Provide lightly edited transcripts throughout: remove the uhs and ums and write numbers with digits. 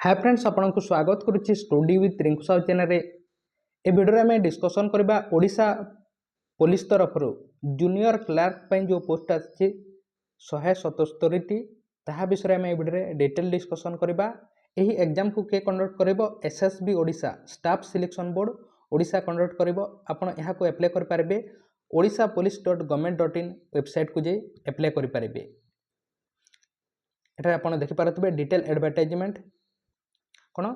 हाय friends आपको स्वागत करुच्ची study with Rinku Sahu channel. ए भिडियो आम डिस्कसन करवा ओडिशा पुलिस तरफ जूनियर क्लार्क जो पोस्ट आसी 177टी ताहा विषय आम भिडियो डिटेल डिस्कसन करवा। यही एग्जाम को किए कंडक्ट कर SSB Odisha staff selection board Odisha conduct कर आपड़ यहाँ एप्लाय करेंगे odishapolice.government.in वेबसाइट को जाई एप्लाय करेंगे। एटा आपन देखि पारथबे डिटेल एडवर्टाइजमेंट कौन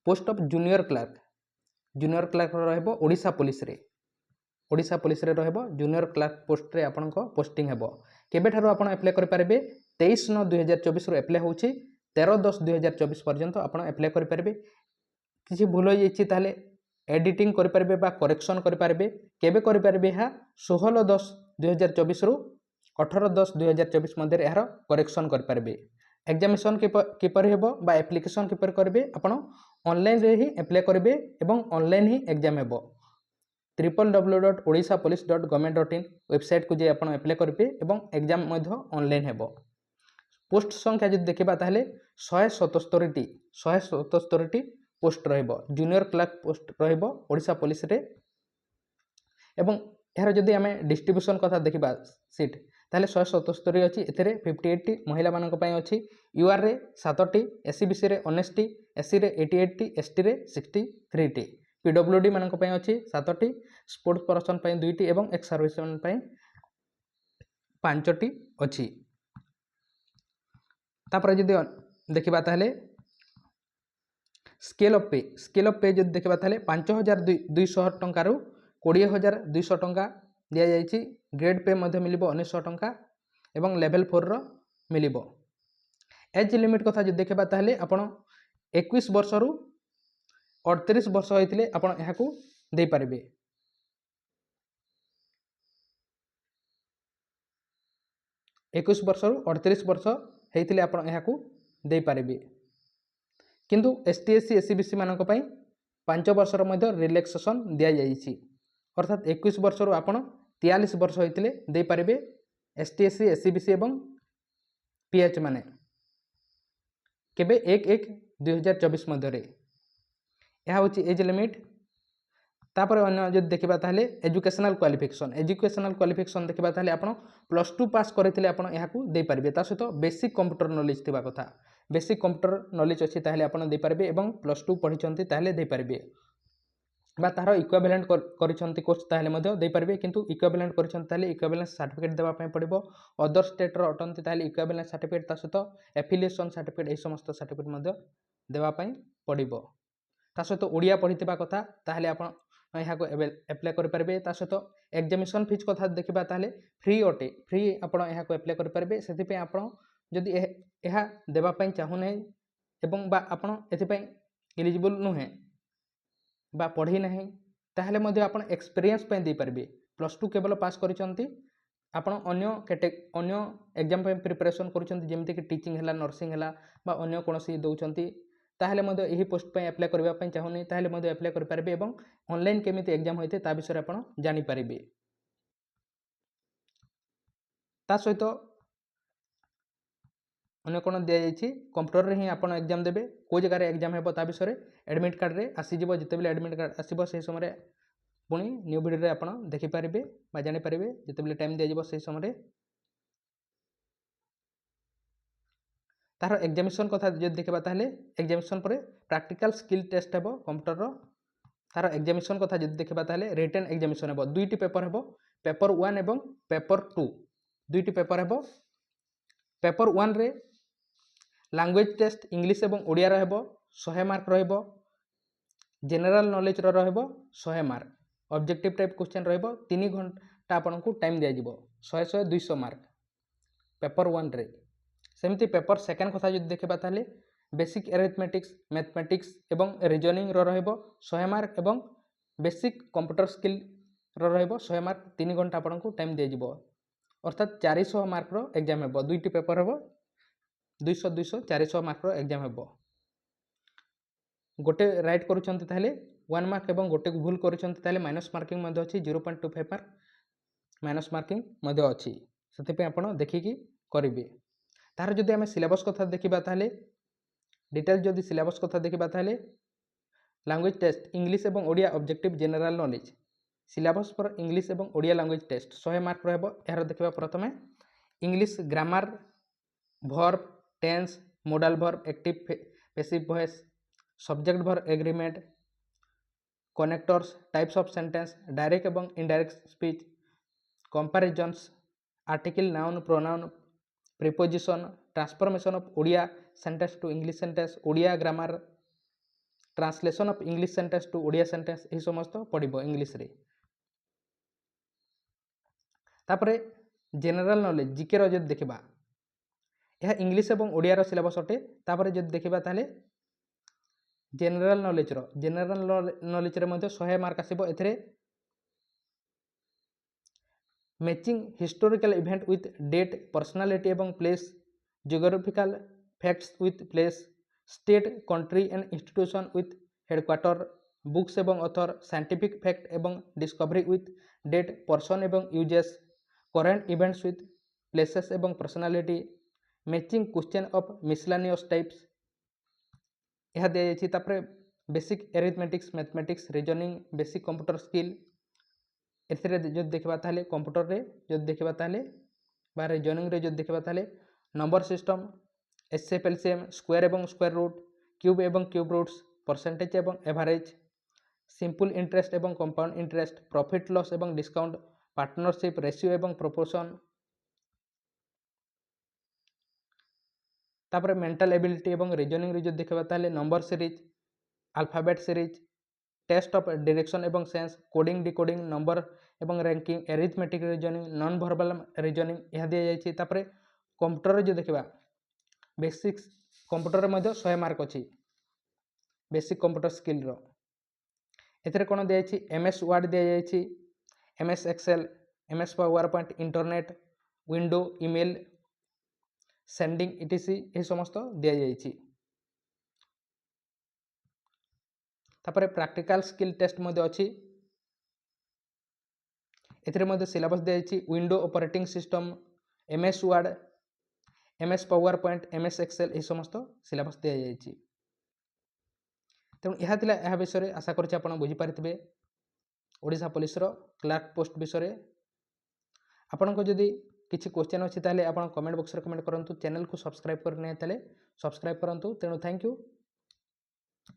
पोस्ट ऑफ जूनियर क्लार्क रहबो ओडिशा पुलिस रे रहबो जूनियर क्लार्क पोस्ट रे आपन को पोस्टिंग हेबो। केबे ठारो आपन अप्लाई करि पारबे 23/9/2024 रो अप्लाई होउची 13/10/2024 पर्यंत आपन अप्लाई करि पारबे। किछि भूल होई जाइछि ताले एडिटिंग करि पारबे बा करेक्शन करि पारबे। केबे करि पारबे हा 16/10/2024 रो 18/10/2024 मध्ये एहार करेक्शन करि पारबे। एग्जामिनेशन किपर हेबो बा एप्लिकेशन किपर करेंगे आपड़ ऑनलाइन रे ही अप्लाई करेंगे एवं ऑनलाइन ही एग्जाम हेबो। www.odishapolice.government.in वेबसाइट को जाई आपड़ अप्लाई करेंगे एवं एग्जाम मध्य ऑनलाइन हेबो। पोस्ट संख्या जब देखा ताहले 177टी पोस्ट रहिबो जूनियर क्लार्क पोस्ट रहिबो ओडिशा पुलिस रे। एवं यार जदि आम डिस्ट्रीब्यूशन कथा देखा सीट ताहले 177 अच्छी एथेरे 58टी महिला मानक पई अच्छी। यूआर रे 7टी, एससीबीसी रे 19टी, एससी रे 88टी, एसटी रे 63टी, पीडब्ल्यूडी मानक पई अच्छी 7टी, स्पोर्ट्स पर्सन पई 2टी एवं एक्स सर्विसमैन पई 5टी अच्छी। तापर जदि देखा ताहले स्केल ऑफ पे जदि देखा ताहले 5200 टंका रु 20200 टंका दिया जाइछि। ग्रेड पे मध्य मिलिबो 1900 टंका एवं लेवल 4 रो मिलिबो। एज लिमिट कथा जो देखा ताहले आपण 21 वर्ष रु 38 वर्ष होइतिले आपण एहा को दे पारिबे। इक्कीस वर्ष रु 38 वर्ष होइतिले आपण एहा को दे पारिबे। किंतु एसटी एससी एससीबीसी मानक पई 5 वर्ष रो मध्य रिलैक्सेशन दिया जाइछि। अर्थात 21 वर्ष रु आपण 43 वर्ष होइतिले दे पारिबे एसटी एससी एससीबीसी एवं पीएच माने केबे 1/1/2024 मध्य रे यह होची एज लिमिट। तापर अन्य जब देखा ताहले एजुकेशनल क्वालिफिकेशन देखा ताहले आपण +2 पास करथिले आपण एहा को दे पारिबे। ता सहित बेसिक कंप्यूटर नॉलेज थिबा कथा, बेसिक कंप्यूटर नॉलेज अछि ताहले आपण दे पारिबे एवं +2 पढिचंती ताहले दे पारिबे बा तार इक्विवेलेंट करिसंती कोर्स ताहले मध्ये दे पारिबे। किंतु इक्विवेलेंट करिसंती ताहले इक्विवेलेंस सर्टिफिकेट देबा पय पड़िबो। अदर स्टेट रो अटंती ताहले इक्विवेलेंस सर्टिफिकेट ता सहित एफिलिएशन सर्टिफिकेट ए समस्त सर्टिफिकेट मध्ये देबा पय पड़िबो। ता सहित ओडिया पढिथिबा कथा ताहले आपण यहाँ को एप्लाय कर पारे। ता सहित एग्जामिनेशन फीस कथा देखा ताहले फ्री अटे, फ्री आपण यहाँ को एप्लाय कर पारे। से आपण जदि यह देबा पय चाहू नै एवं बा आपण एथिपय एलिजिबल नुहे बा पढ़ी नहीं ताहले मध्ये आपण एक्सपीरियंस पय दे पारिबे। +2 केवल पास करिसंती आपण अन्य एग्जाम पय प्रिपरेशन करिसंती जेमति कि टीचिंग हला, नर्सिंग हला बा अन्य कोनोसी दउचंती ताहले मध्ये एही पोस्ट पय अप्लाई करबा पय चाहू नै ताहले मध्ये अप्लाई कर पारिबे एवं ऑनलाइन केमिति एग्जाम होइते ता विषय आपण जानि पारिबे। ता सहित अन्य कोन दिया जाइछि कंप्यूटर रे ही आपण एग्जाम देबे। को जगह रे एग्जाम हेबो ता विषय रे एडमिट कार्ड रे आसी जिवो। जेतेबेले एडमिट कार्ड आसीबो से समय रे पुनी न्यू वीडियो रे आपण देखि पारिबे बा जानि पारिबे। जेतेबेले टाइम दिया जिवो से समय रे तार एग्जामिनेशन कथा जे देखबा ताहले एग्जामिनेशन परे प्रैक्टिकल स्किल टेस्ट हेबो कंप्यूटर रो। तार एग्जामिनेशन कथा जे देखबा ताहले रिटन एग्जामिनेशन हेबो। दुईटी पेपर हेबो, पेपर 1 एवं पेपर 2 दुईटी पेपर हेबो। पेपर 1 रे लैंग्वेज टेस्ट इंग्लिश एवं ओडिया रहबो 100 मार्क रहबो। जनरल नॉलेज रहबो 100 मार्क। ऑब्जेक्टिव टाइप क्वेश्चन रहबो 3 घंटा आपनको टाइम दिया जिवो 100 200 मार्क पेपर 1 रे। सेमती पेपर सेकेंड कथा जो देखा ताहले बेसिक एरिथमेटिक्स, मैथमेटिक्स एवं रीजनिंग रहबो 100 मार्क एवं बेसिक कंप्यूटर स्किल रहबो 100 मार्क। 3 घंटा आपनको टाइम दिया जिवो अर्थात 400 मार्क रो एग्जाम हेबो। दुईटी पेपर हेबो 200 400 मार्क रो एग्जाम हेबो। गोटे राइट करूछंती ताहले 1 मार्क एवं गोटे भूल करूछंती ताहले माइनस मार्किंग मध्ये अछि 0.25 मार्क माइनस मार्किंग मध्ये अछि। सेते पे आपण देखि कि करिवे। तार जदि आम सिलेबस कथा देखा ताहले डिटेल जदि सिलेबस कथा देखा ताहले लैंग्वेज टेस्ट इंग्लिश एवं Odia objective general knowledge syllabus for English एवं ओडिया लैंग्वेज टेस्ट 100 मार्क रहबो। यार देखा प्रथमे English grammar verb tense modal verb active passive voice subject verb agreement connectors types of sentence direct एवं indirect speech comparisons article noun pronoun preposition transformation of Odia sentence to English sentence Odia grammar translation of English sentence to Odia sentence यही समस्त पढ़िबो English रे। तापरे general knowledge GK रो जब देखिबा यह English एवं ओडिया रो syllabus अटे। तापरे जब देखिबा ताले जनरल नॉलेज रे मध्ये 100 मार्क आसीबो। एथरे matching historical event with date personality एवं place geographical facts with place state country and institution with headquarter books एवं ऑथर साइंटिफिक फैक्ट एवं डिस्कवरी विथ डेट पर्सन एवं uses current events with places एवं personality matching question of miscellaneous types यह दिया जायछि। तापरे basic arithmetics mathematics reasoning basic computer skill एथिरे जो देखबा ताले कंप्यूटर रे जो देखबा ताले बा रीजनिंग रे जो देखबा ताले number system HCF LCM square एवं स्क्वायर रूट क्यूब एवं क्यूब रूट्स परसेंटेज एवं एवरेज सिंपल इंटरेस्ट एवं कंपाउंड इंटरेस्ट प्रॉफिट लॉस एवं डिस्काउंट पार्टनरशिप रेशियो एवं प्रोपोर्शन तापर मेंटल एबिलिटी एवं रीजनिंग रे जो देखबा ताले number series alphabet series test of direction एवं सेंस कोडिंग डिकोडिंग नंबर एवं ranking arithmetic reasoning non verbal reasoning यह दिया जायछि। तापर कंप्यूटर रे जो देखबा बेसिक्स कंप्यूटर रे मध्ये 100 मार्क अछि बेसिक कंप्यूटर स्किल रो। एथरे कोन दिया जायछि एमएस वर्ड दिया जायछि MS Excel MS PowerPoint internet window email sending etc यह समस्त दिया जायछि। तापर प्रैक्टिकल स्किल टेस्ट मध्ये अछि एथरे मध्ये सिलेबस दिया जायछि window operating system MS Word MS PowerPoint MS Excel यह समस्त सिलेबस दिया जायछि। तेणु यह थिला यह विषय आशा करछि आपण बुझी पारिथिबे ओडिशा पुलिस रो क्लर्क पोस्ट विषय। आपण को जदि किसी क्वेश्चन अच्छी ताले आपण कमेंट बॉक्स रे कमेंट करंतु चैनल को सब्सक्राइब करने ताले सब्सक्राइब करंतु। तेणु थैंक यू।